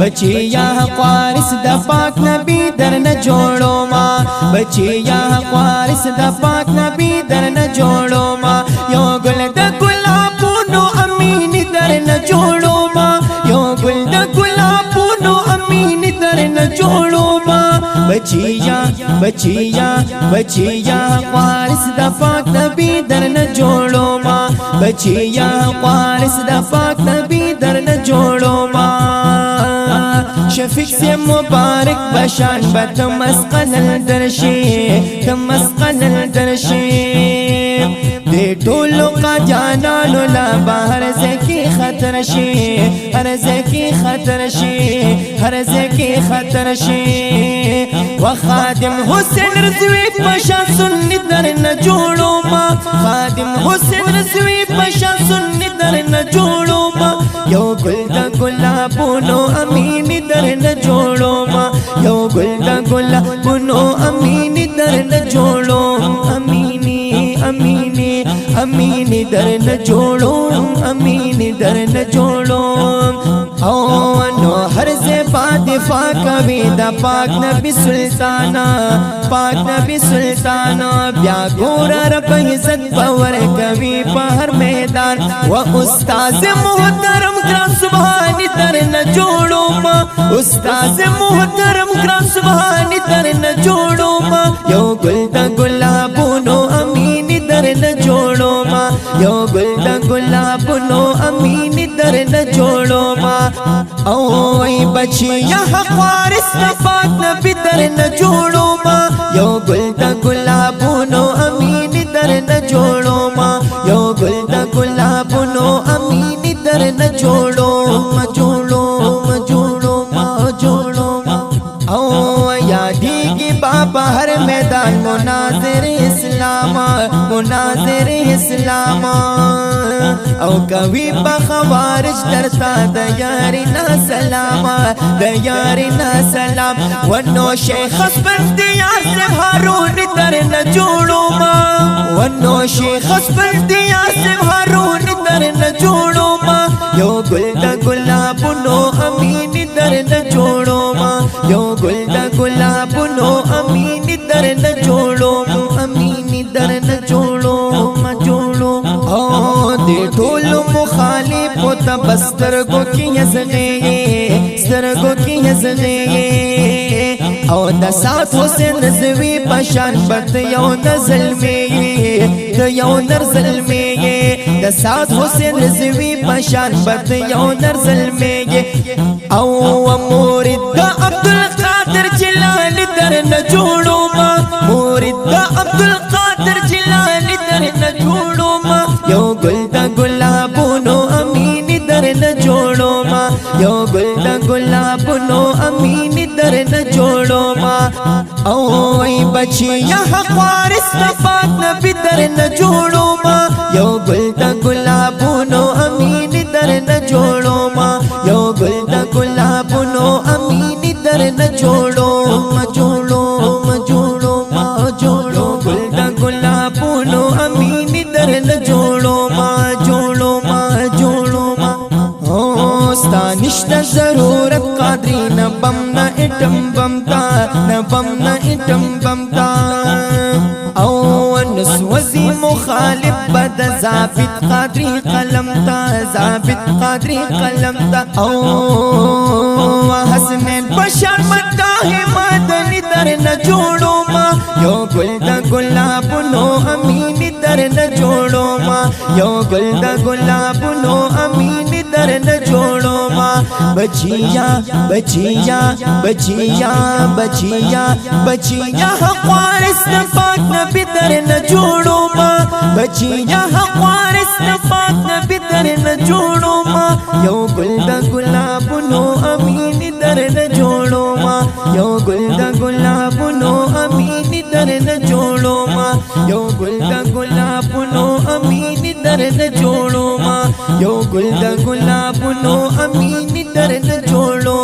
بچیا وارث د پاک نبی درنه جوړو ما بچیا وارث د پاک نبی درنه جوړو ما یو ګل د ګلابونو امین درنه جوړو ما یو ګل د ګلابونو امین درنه جوړو ما بچیا وارث د پاک نبی درنه جوړو ما بچیا وارث د پاک نبی درنه جوړو ما شفیق سے مبارک بشان بتم مسقل درشی تم مسقل درشی دے ټولو کا جانانو لا بهر زکی خطر شي هر زکی خطر شي هر زکی خطر شي وخادم حسین رضوی پشا سنی درنه جوړو ما خادم حسین رضوی پشا سنی درنه جوړو ما یو ګل د ګلابونو امین درنه جوړو ما یو ګل د ګلابونو امین درنه جوړو امین درنه جوړو امین درنه جوړو او نو هر زبا دفاع کوي د پاک نبی سلطانا پاک نبی سلطانا بیا ګور رب عزت باور کوي په هر میدان و استاد محترم ګران سبحانی درنه جوړو ما استاد محترم ګران سبحانی درنه جوړو ما یو ګل د ګلابونو امین درنه جوړو ما یو ګل د ګلابونو امین درنه جوړو ما او ای بچیا حق وارث د پاک نبی درنه جوړو ما یو ګل د ګلابونو امین درنه جوړو ما یو ګل د ګلابونو امین درنه جوړو ما جوړو ما جوړو ما جوړو او یادېږي بابا هر میدان مناظر اسلام مناظر اسلام او کوي په خوارج درتا د یارینا سلام د یارینا سلام ونو شیخ اسفندیار سے هارون درنه جوړو ما ونو شیخ اسفندیار سے هارون درنه جوړو ما یو ګل د ګلابونو امین درنه جوړو ما یو ګل د ګلابونو امین درنه جوړو امین درنه جوړو ما جوړو او دې ټول مخالف ته بسترګو کې یزغې سترګو کې یزغې او د سات حسین رضوی پشان بت یو نزل می د یو نرزل می د سات حسین رضوی پشان بت یو نرزل می او مرید د عبدالقادر جیلانی درنه جوړو ما مرید د عبدالقادر جیلانی درنه جوړو ما یو ګل د ګلابونو امین درنه جوړو ما یو ګل د ګلابونو امین درنه جوړو ما او ای بچیا حق وارث د پاک نبی درنه جوړو ما یو ګل د ګلابونو امین درنه جوړو ما یو ګل د ګلابونو امین درنه جوړو ما جوړو ما جوړو ما جوړو ګل د ګلابونو امین درنه جوړو ما جوړو ما جوړو ما ستا نشته ضرورت قادری نه بم نه اټم بم تا نه بم نه اټم بم تا او نسوزی مخالف بد ضابط قادری قلم تا ضابط قادری قلم تا او حسنین بشار مداح مدنی درنه جوړو ما یو ګل د ګلابونو امین درنه جوړو ما یو ګل د ګلابونو امین درنه جوړو ما بچیا بچیا بچیا بچیا بچیا حق وارث د پاک نبی درنه جوړو ما بچیا حق وارث د پاک نبی درنه جوړو ما یو ګل د ګلابونو امین درنه جوړو ما یو ګل د ګلابونو امین درنه جوړو ما یو ګل د ګلابونو امین درنه جوړو ما یو ګل د ګلابونو امین درنه جوړو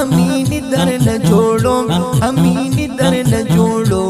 امین درنه جوړو امین درنه جوړو